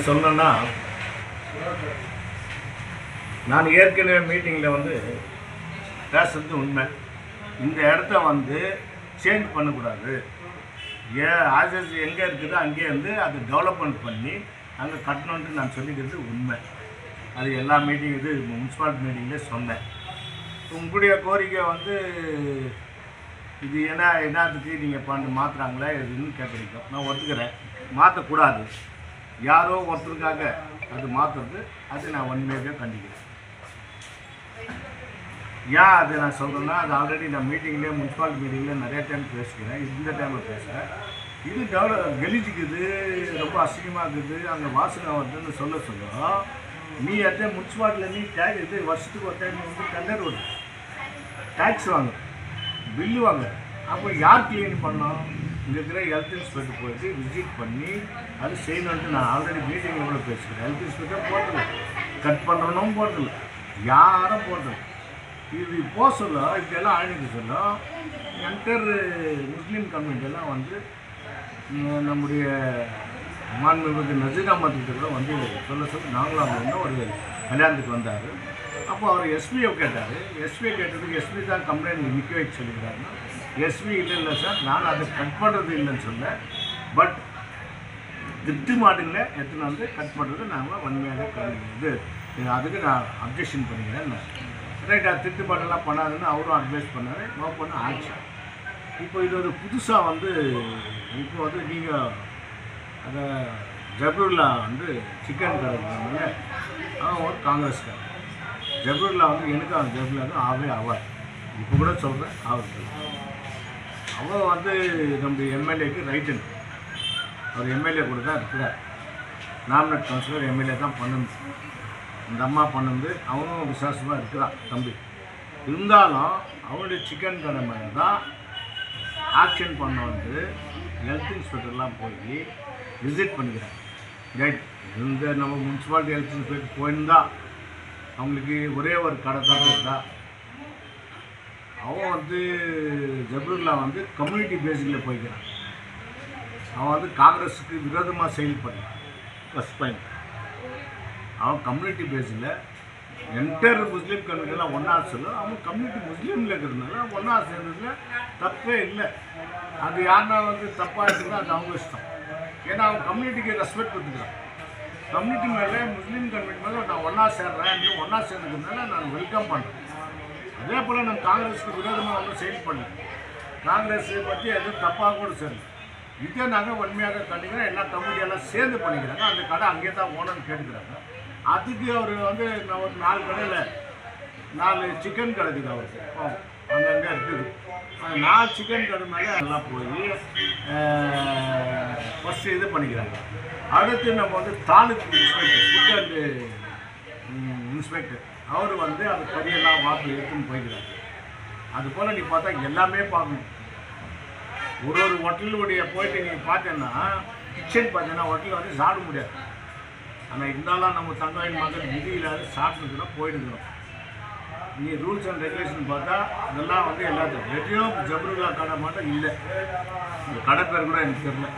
சொல்லணும்னா, நான் ஏற்கனவே மீட்டிங்கில் வந்து பேசுறது உண்மை. இந்த இடத்த வந்து சேஞ்ச் பண்ணக்கூடாது. ஆர்எஸ் எங்கே இருக்குதோ அங்கேயே வந்து அதை டெவலப்மெண்ட் பண்ணி அங்கே கட்டணுன்ட்டு நான் சொல்லிக்கிறது உண்மை. அது எல்லா மீட்டிங் இது முனிசிபாலிட்டி மீட்டிங்லேயே சொன்னேன். உங்களுடைய கோரிக்கை வந்து இது என்னத்துக்கு நீங்கள் மாற்றுறாங்களே இதுன்னு கேட்குறீங்க. நான் ஒத்துக்கிறேன், மாற்றக்கூடாது. யாரோ ஒருத்தருக்காக அது மாற்றுறது அது நான் உண்மையாகவே கண்டிக்கிறேன். ஏன் அது நான் சொல்கிறேன்னா, அது ஆல்ரெடி நான் மீட்டிங்லேயே முனிசிபாலிட்டி மீட்டிங்கில் நிறைய டைம் பேசுகிறேன், இந்த டைமில் பேசுகிறேன். இது கெலிஜிக்குது, ரொம்ப அசிங்கமாக இருக்குது, அங்கே வாசனை வருதுன்னு சொல்ல நீ அதே முனிசிபாலிட்டியில் நீ இது வருஷத்துக்கு ஒரு டைம் வந்து டெண்டர் வருது, டேக்ஸ் வாங்க, பில்லு வாங்க. அப்போ யார் க்ளீன் பண்ணோம்? இங்கே இருக்கிற ஹெல்த் இன்ஸ்பெக்டர் போயிட்டு விசிட் பண்ணி அது செய்யணுன்ட்டு நான் ஆல்ரெடி மீட்டிங்கில் கூட பேசுகிறேன். ஹெல்த் இன்ஸ்பெக்டர் போடுறதில்ல, கட் பண்ணுறனும் போடுறதில்ல, யாரும் போடுறது. இது போக சொல்ல இப்படியெல்லாம் ஆணைக்கு சொல்ல என்டர் முஸ்லீம் கம்யூனிட்டியெல்லாம் வந்து நம்முடைய மாண்புமிகு நசீர் அஹ்மத் கூட வந்து சொல்ல நாங்களும் அவங்க ஒரு கல்யாணத்துக்கு வந்தார். அப்போ அவர் எஸ்பியை கேட்டார். எஸ்பியை கேட்டதுக்கு எஸ்பி தான் கம்ப்ளைண்ட் நிற்க வைக்க சொல்லிக்கிறாருன்னா, எஸ்பி இல்லை சார், நான் அதை கட் பண்ணுறது இல்லைன்னு சொன்னேன். பட் திட்டு மாடுங்களே எத்தனை வந்து கட் பண்ணுறது நாங்கள் வன்மையாக இது அதுக்கு நான் அப்ஜெக்ஷன் பண்ணிக்கிறேன். ரைட், அது திட்டு மாடெல்லாம் பண்ணாதுன்னு அவரும் அட்வைஸ் பண்ணார். நோ பண்ண ஆச்சு. இப்போ இது ஒரு புதுசாக வந்து இப்போ வந்து நீங்கள் அதை ஜபருல்லா வந்து சிக்கன் கடைக்காமல அவன் ஒரு காங்கிரஸ்காரன். ஜபருல்லா வந்து எனக்கு அவன் ஜபருல்லா தான் ஆவார். இப்போ கூட சொல்கிறேன் ஆவருக்கு. அவன் வந்து நம்ம எம்எல்ஏக்கு ரைட்டுன்னு அவர் எம்எல்ஏ கூட தான் இருக்கிறார். நாமினேட் கவுன்சிலர் எம்எல்ஏ தான் பண்ணணும். இந்த அம்மா பண்ணுது, அவனும் விசுவாசமாக இருக்கிறான் தம்பி. இருந்தாலும் அவனுடைய சிக்கன் கடை மேலே தான் ஆக்ஷன் பண்ண வந்து ஹெல்த் இன்ஸ்பெக்டர்லாம் போய் விசிட் பண்ணிக்கிறான். ரைட், இந்த நம்ம முனிசிபாலிட்டி ஹெல்த் இன்ஸ்பெக்டர் போயிருந்தா அவங்களுக்கு ஒரே ஒரு கடை தான் இருந்தா. அவன் வந்து ஜபருல்லா வந்து கம்யூனிட்டி பேஸிக்கில் போய்க்கிறான். அவன் வந்து காங்கிரஸுக்கு விரோதமாக செயல்படுறான். ப்ளஸ் பாயிண்ட், அவன் கம்யூனிட்டி பேஸில் என்டர் முஸ்லீம் கம்யூனிட்டியெல்லாம் ஒன்றா சொல்லும். அவன் கம்யூனிட்டி முஸ்லீமில் இருக்கிறதுனால ஒன்றா சேர்ந்ததுல தப்பே இல்லை. அது யாருன்னா வந்து தப்பாக இருக்குதுன்னா அது அவங்க இஷ்டம். ஏன்னா அவன் கம்யூனிட்டிக்கு ரெஸ்பெக்ட் கொடுத்துக்கிறான். கம்யூனிட்டி மேலே முஸ்லீம் கம்யூனிட்டி மேலே நான் ஒன்றா சேர்றேன், ஒன்றா சேர்ந்ததுனால நான் வெல்கம் பண்ணுறேன். அதே போல் நான் காங்கிரஸுக்கு விரோதமாக ஒன்றும் செயல்படல. காங்கிரஸ் பற்றி எதுவும் தப்பாக கூட சேரல. இதே நாங்கள் வன்மையாக கண்டிக்கிறோம். எல்லா கம்யூனிட்டியெல்லாம் சேர்ந்து பண்ணிக்கிறாங்க. அந்த கடை அங்கேயே தான் ஓனர்னு கேட்டுக்கிறாங்க. அதுக்கு அவர் வந்து நான் ஒரு 4 கடையில் 4 சிக்கன் கிடைக்குது அவருக்கு அங்கங்கே இருக்குது. அந்த 4 சிக்கன் கடை மேலே எல்லாம் போய் ஃபஸ்ட்டு இது பண்ணிக்கிறாங்க. அடுத்து நம்ம வந்து taluk inspector, food and inspector, அவர் வந்து அது கறியெல்லாம் வாக்கு எடுத்துன்னு போய்க்கிறாங்க. அதுபோல் நீ பார்த்தா எல்லாமே பார்க்கணும். ஒரு ஹோட்டலுடைய போயிட்டு நீங்கள் பார்த்தீங்கன்னா கிச்சன் பார்த்தீங்கன்னா ஹோட்டலில் வந்து சாப்பிட முடியாது. ஆனால் இருந்தாலும் நம்ம தங்கவாயின் மக்கள் விதி இல்லாத சாப்பிட்டுக்கிறோம், போயிட்டுக்கிறோம். நீ ரூல்ஸ் அண்ட் ரெகுலேஷன் பார்த்தா அதெல்லாம் வந்து எல்லாத்துக்கும் வெற்றியும் ஜபருல்லா கடை மட்டும் இல்லை. இந்த கடை பேர் கூட எனக்கு தெரியல.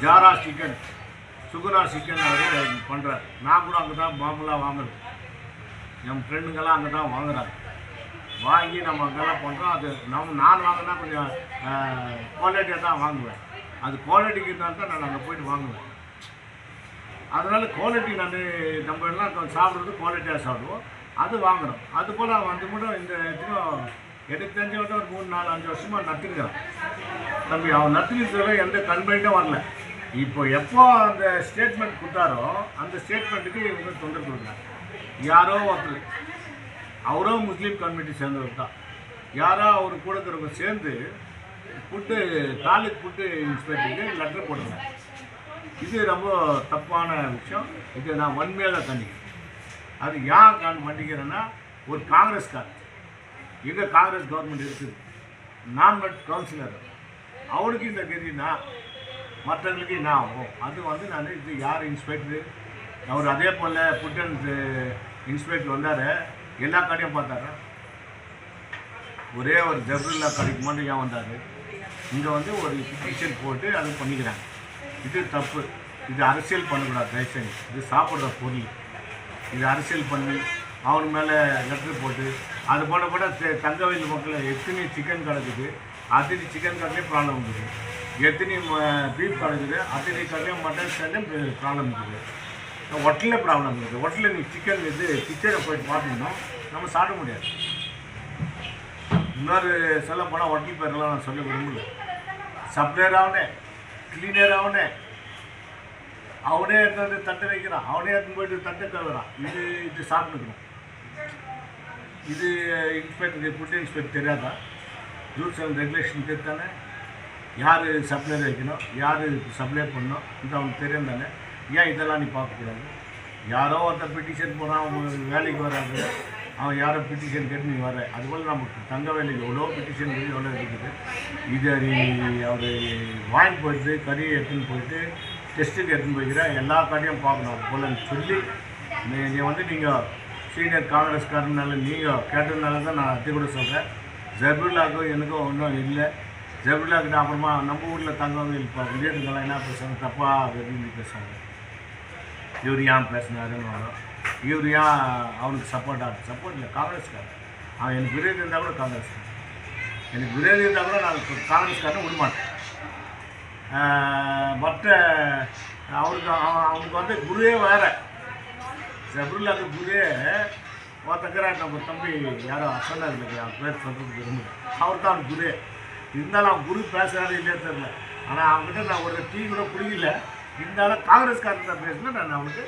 ஜாரா சிக்கன், சுகுனா சிக்கன் அவர் பண்ணுறாரு. நான் கூட அங்கே தான் மாமூலாக வாங்குறது. என் ஃப்ரெண்டுங்கெல்லாம் அங்கே தான் வாங்குறாங்க. வாங்கி நம்ம அங்கெல்லாம் பண்ணுறோம். அது நான் வாங்கினா கொஞ்சம் குவாலிட்டியாக தான் வாங்குவேன். அது குவாலிட்டிக்கு இருந்தால் தான் நான் அங்கே போய்ட்டு வாங்குவேன். அதனால் குவாலிட்டி நம்ம எல்லாம் சாப்பிட்றது குவாலிட்டியாக சாப்பிடுவோம், அது வாங்குகிறோம். அதுபோல் வந்து கூட இந்த இதுவும் எனக்கு தெரிஞ்சவங்க ஒரு 3, 4, 5 வருஷமாக நட்டுருக்கிறான் தம்பி. அவன் நட்டுக்கிறதுல எந்த கம்ப்ளைண்ட்டும் வரல. இப்போ எப்போ அந்த ஸ்டேட்மெண்ட் கொடுத்தாரோ அந்த ஸ்டேட்மெண்ட்டுக்கு இவங்க தொந்தரவு கொடுக்குறாங்க. யாரோ ஒருத்தர், அவரோ முஸ்லீம் கம்யூனிட்டி சேர்ந்தவர் தான், யாரோ அவர் கூட இருக்கிறவங்க சேர்ந்து புட்டு தாலுக் புட்டு இன்ஸ்பெக்டருக்கு லெட்டர் போட்டுருந்தாங்க. இது ரொம்ப தப்பான விஷயம். இது நான் வன்மையாக கண்டிக்கிறேன். அது ஏன் கண்டிக்கிறேன்னா, ஒரு காங்கிரஸ்கார், எங்கே காங்கிரஸ் கவர்மெண்ட் இருக்குது, நாமினேட் கவுன்சிலர், அவனுக்கு இந்த கதினா மற்றவங்களுக்கு என்ன ஆகும்? அது வந்து நான் இது யார் இன்ஸ்பெக்டரு, அவர் அதே போல் ஃபுட் அண்ட் இன்ஸ்பெக்டர் வந்தார், எல்லா கடையும் பார்த்தாரு. ஒரே ஒரு ஜபருல்லா கடைக்கு மட்டும் ஏன் வந்தார்? இங்கே வந்து ஒரு பிட்டிஷன் போட்டு அது பண்ணிக்கிறாங்க. இது தப்பு. இது அரசியல் பண்ணக்கூடாது தயவுசெய்து. இது சாப்பிட்ற பொருள். இது அரசியல் பண்ணி அவன் மேலே லெட்ரு போட்டு அது போன கூட தங்கவயல் மக்கள் எத்தனை சிக்கன் கிடக்குது, அத்தனை சிக்கன் கடையிலே ப்ராப்ளம் இருக்குது. எத்தனை பீஃப் கிடக்குது, அத்தனை கடையிலையும் மட்டன் கடையிலையும் ப்ராப்ளம் இருக்குது. ஹோட்டலே ப்ராப்ளம் இருக்குது. ஹோட்டலில் நீ சிக்கன் கிச்சனை போயிட்டு பார்த்தீங்கன்னா நம்ம சாப்பிட முடியாது. இன்னொரு சொல்ல போனால் ஹோட்டல் பேரெல்லாம் நான் சொல்ல விரும்பல. சப்ளையர் அவனே, கிளீனர் அவனே, அவனே எடுத்து வந்து தட்டை வைக்கிறான், அவனே எடுத்து போயிட்டு தட்டை கழுவுறான். இது சாப்பிட்டுக்கணும். இது இன்ஸ்பெக்டர், ஃபுட் இன்ஸ்பெக்டர் தெரியாதா? ரூல்ஸ் அண்ட் ரெகுலேஷன் தெரித்தானே? யார் சப்ளையர் வைக்கணும், யார் சப்ளை பண்ணணும், இது அவனுக்கு தெரியும் தானே? ஏன் இதெல்லாம் நீ பார்க்கக்கூடாது? யாரோ ஒருத்தர் பெட்டிஷன் போகிறான், அவன் வேலைக்கு வராது, அவன் யாரோ பெட்டிஷன் கேட்டு நீ வர. அதுபோல் நமக்கு தங்க வேலைக்கு எவ்வளோ பெட்டிஷன் எவ்வளோ இருக்குது. இதை நீ அவர் வாங்கி போயிட்டு கறியை எடுத்துன்னு போயிட்டு டெஸ்ட்டுக்கு எடுத்துன்னு போய்க்கிற எல்லா கடையும் பார்க்கணும். அது போல் சொல்லி நீங்கள் சீனியர் காங்கிரஸ்காரனால நீங்கள் கேட்டதுனால தான் நான் அது கூட சொல்கிறேன். ஜபீருல்லாவுக்கும் எனக்கும் ஒன்றும் இல்லை. ஜபீருல்லாவுக்கு அப்புறமா நம்ம ஊரில் தங்கவங்க இப்போ லீடருங்கெல்லாம் என்ன பேசுகிறாங்க, தப்பாக விரும்பி பேசுகிறாங்க. இவர் ஏன் பேசினாருன்னு வரும், இவர் ஏன் அவனுக்கு சப்போர்ட் இல்லை. காங்கிரஸ்காரன் அவன் எனக்கு விரோதி இருந்தால் கூட காங்கிரஸ்காரன், எனக்கு விரோதி இருந்தால் கூட நான் காங்கிரஸ்காரனை விடமாட்டேன். மற்ற அவனுக்கு வந்து குருவே வேறு. ஜபீருல்லாவுக்கு குருவே ஒருத்தக்கிறார். நம்ம தம்பி யாரோ சொன்னார் இல்லைங்க, அவன் பேர் சொல்கிறதுக்கு விரும்புகிறேன். அவர் தான் அவன் குரு. இருந்தாலும் அவன் குரு பேசுகிறாரு இல்லையே தெரியல. ஆனால் அவங்ககிட்ட நான் ஒரு டீ கூட குடிக்கல. இருந்தாலும் காங்கிரஸ்காரன் தான் பேசினா நான் அவனுக்கு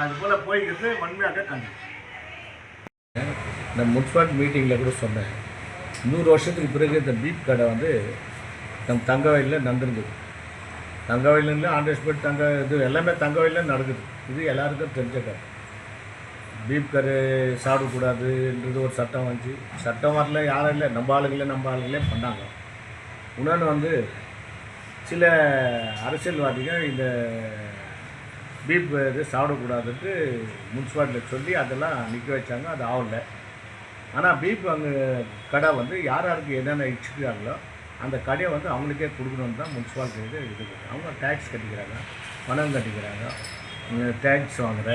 அது போல் போய்க்கிறது வன்மையாக கண்டிப்பேன். இந்த முன்சிபாலிட்டி மீட்டிங்கில் கூட சொன்னேன், 100 வருஷத்துக்கு பிறகு இந்த பீப் கடை வந்து நம்ம தங்கவயலில் நடந்துருக்குது. தங்கவயலில் ஆண்டர்ஸ்பேட் இது எல்லாமே தங்கவயலில் நடக்குது. இது எல்லாருக்கும் தெரிஞ்ச கடை. பீப் கறி சாப்பிடக்கூடாதுன்றது ஒரு சட்டம் வந்துச்சு. சட்டம் வரல, யாரும் இல்லை, நம்ம ஆளுங்களே பண்ணாங்க. இன்னொன்று வந்து சில அரசியல்வாதிகள் இந்த பீப் இது சாப்பிடக்கூடாதுன்ட்டு முன்சிபாலிட்டியில் சொல்லி அதெல்லாம் நிற்க வச்சாங்க. அது ஆகலை. ஆனால் பீப் அங்கே கடை வந்து யாருக்கு என்னென்ன இச்சுக்கிறாங்களோ அந்த கடையை வந்து அவங்களுக்கே கொடுக்கணுன்னு தான் முன்சிபாலிட்டி இது இருக்குது. அவங்க டேக்ஸ் கட்டிக்கிறாங்க, பணம் கட்டிக்கிறாங்க, டேக்ஸ் வாங்குகிற,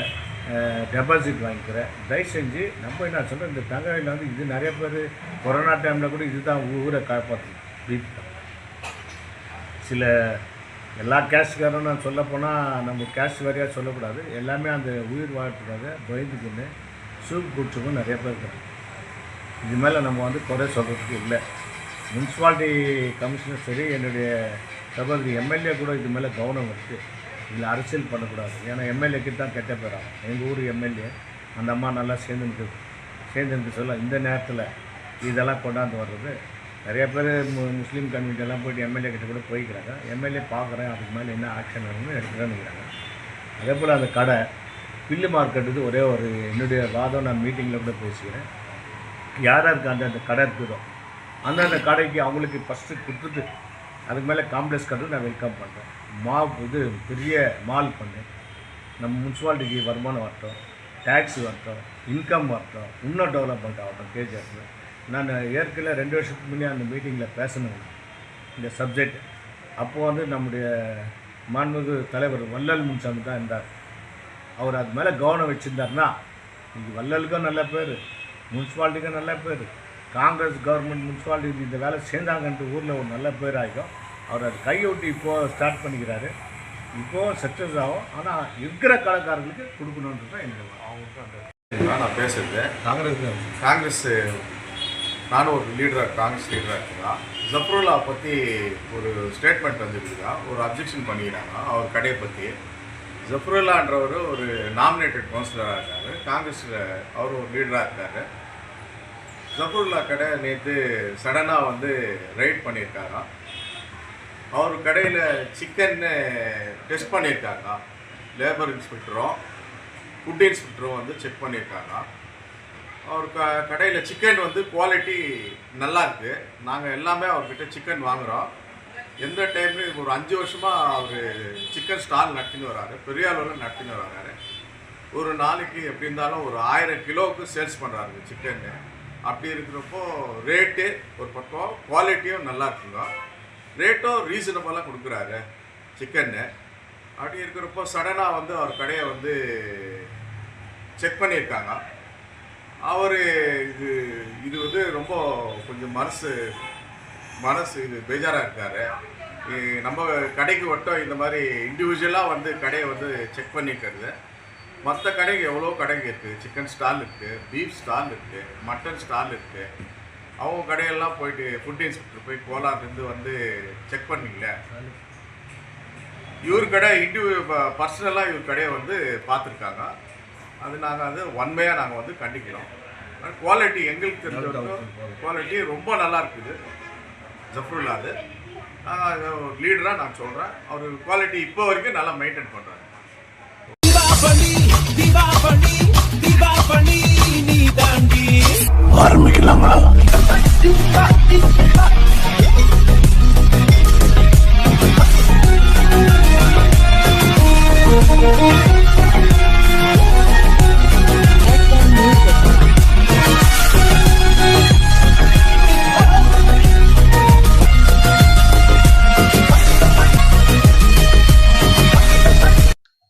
டெபாசிட் வாங்கிக்கிற. தயவு செஞ்சு நம்ம என்ன சொல்கிறோம், இந்த தங்கவயலில் வந்து இது நிறைய பேர் கொரோனா டைமில் கூட இது தான் ஊரை காப்பாற்றுது. பீப் தான் சில எல்லா கேஸ்ட்காரும் நான் சொல்லப்போனால் நம்ம கேஸ்ட் வரையாக சொல்லக்கூடாது. எல்லாமே அந்த உயிர் வாழ்றதுக்காக பயந்துக்குன்னு சூப் குடிச்சவங்க நிறைய பேர் இருக்காங்க. இது மேலே நம்ம வந்து குறை சொல்கிறதுக்கு இல்லை. முன்சிபாலிட்டி கமிஷனர் சரி, என்னுடைய சகோதரி எம்எல்ஏ கூட இது மேலே கவனம் இருக்குது. இதில் அரசியல் பண்ணக்கூடாது. ஏன்னா எம்எல்ஏக்கு தான் கெட்ட பேராகும். எங்கள் ஊர் எம்எல்ஏ அந்த அம்மா நல்லா சேர்ந்துருக்கு சொல்ல இந்த நேரத்தில் இதெல்லாம் கொண்டாந்து வர்றது. நிறைய பேர் முஸ்லீம் கம்யூனிட்டியெல்லாம் போய்ட்டு எம்எல்ஏ கிட்ட கூட போய்க்கிறாங்க. எம்எல்ஏ பார்க்குறேன், அதுக்கு மேலே என்ன ஆக்ஷன் வேணும்னு எடுத்துக்கிறாங்க. அதே போல் அந்த கடை பில்லு மார்க்கெட்டு ஒரே ஒரு என்னுடைய வாதம் நான் மீட்டிங்கில் கூட பேசுகிறேன். யாருக்கு அந்த கடை இருக்குதோ அந்த கடைக்கு அவங்களுக்கு ஃபஸ்ட்டு கொடுத்துட்டு அதுக்கு மேலே காம்ப்ளெக்ஸ் கட்டு நான் வெல்கம் பண்ணுறேன். இது பெரிய மால் பண்ணு, நம்ம முன்சிபாலிட்டிக்கு வருமானம் வரட்டும், டேக்ஸ் வரட்டும், இன்கம் வரட்டும், இன்னும் டெவலப்மெண்ட் ஆகட்டும். கேஜிஎஃப்ல நான் ஏற்கனவே 2 வருஷத்துக்கு முன்னே அந்த மீட்டிங்கில் பேசணும் இந்த சப்ஜெக்ட். அப்போது வந்து நம்முடைய மாண்புமிகு தலைவர் வள்ளல் முன்சாமி தான் இருந்தார். அவர் அது மேலே கவனம் வச்சுருந்தாருன்னா இன்றைக்கி வள்ளலுக்கும் நல்ல பேர், முன்சிபாலிட்டிக்கும் நல்ல பேர், காங்கிரஸ் கவர்மெண்ட் முன்சிபாலிட்டி இந்த வேலை சேர்ந்தாங்கன்ட்டு ஊரில் ஒரு நல்ல பேர் ஆகிடும். அவர் அது கையொட்டி இப்போது ஸ்டார்ட் பண்ணிக்கிறாரு. இப்போது சக்ஸஸ் ஆகும். ஆனால் இருக்கிற கடைக்காரர்களுக்கு கொடுக்கணுன்றது தான் என்னுடைய அவங்களுக்கு நான் பேசுகிறது. காங்கிரஸ் நானும் ஒரு காங்கிரஸ் லீடராக இருக்குதா. ஜஃப்ருல்லா பற்றி ஒரு ஸ்டேட்மெண்ட் வந்துருக்குதா, ஒரு அப்ஜெக்ஷன் பண்ணிக்கிறாங்க அவர் கடையை பற்றி. ஜஃப்ருல்லான்றவர் ஒரு நாமினேட்டட் கவுன்சிலராக இருக்கார், காங்கிரஸில் அவர் ஒரு லீடராக இருக்கார். ஜஃப்ருல்லா கடை நேற்று சடனாக வந்து ரைட் பண்ணியிருக்காராம். அவர் கடையில் சிக்கன்னு டெஸ்ட் பண்ணியிருக்காங்க. லேபர் இன்ஸ்பெக்டரும் ஃபுட் இன்ஸ்பெக்டரும் வந்து செக் பண்ணியிருக்காங்க. அவர் கடையில் சிக்கன் வந்து குவாலிட்டி நல்லா இருக்குது. நாங்கள் எல்லாமே அவர்கிட்ட சிக்கன் வாங்குகிறோம். எந்த டைம்லையும் ஒரு 5 வருஷமாக அவர் சிக்கன் ஸ்டால் நடத்தின்னு வர்றாரு, பெரிய அளவில் நடத்தின்னு வர்றாரு. ஒரு நாளைக்கு எப்படி இருந்தாலும் ஒரு 1000 கிலோவுக்கு சேல்ஸ் பண்ணுறாரு சிக்கன்னு. அப்படி இருக்கிறப்போ ரேட்டு ஒரு பக்கம், குவாலிட்டியும் நல்லா இருக்குங்க. ரேட்டும் ரீசனபுளாக கொடுக்குறாரு சிக்கன்னு. அப்படி இருக்கிறப்போ சடனாக வந்து அவர் கடையை வந்து செக் பண்ணியிருக்காங்க. அவர் இது இது வந்து ரொம்ப கொஞ்சம் மனசு இது பேஜாராக இருக்கார். நம்ம கடைக்கு மட்டும் இந்த மாதிரி இண்டிவிஜுவலாக வந்து கடையை வந்து செக் பண்ணிக்கிறது. மற்ற கடைக்கு எவ்வளோ கடைங்க இருக்குது. சிக்கன் ஸ்டால் இருக்குது, பீஃப் ஸ்டால் இருக்குது, மட்டன் ஸ்டால் இருக்குது. அவங்க கடையெல்லாம் போயிட்டு ஃபுட் இன்ஸ்பெக்டர் போய் கோலார்லேருந்து வந்து செக் பண்ணிங்களே. இவர் கடை பர்சனலாக இவர் கடையை வந்து பார்த்துருக்காங்க. அது நாங்கள் அது உண்மையாக நாங்கள் வந்து கண்டிக்கிறோம். குவாலிட்டி எங்களுக்கு தெரிஞ்ச குவாலிட்டி ரொம்ப நல்லா இருக்குது ஜஃப்ருல்லா. அது ஒரு லீடராக நான் சொல்கிறேன். அவர் குவாலிட்டி இப்போ வரைக்கும் நல்லா மெயின்டைன் பண்ணுறாரு. ஆரம்பிக்கலாங்களா?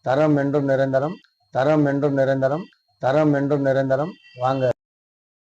தரம் என்றும் நிரந்தரம், தரம் என்றும் நிரந்தரம், தரம் என்றும் நிரந்தரம். வாங்க.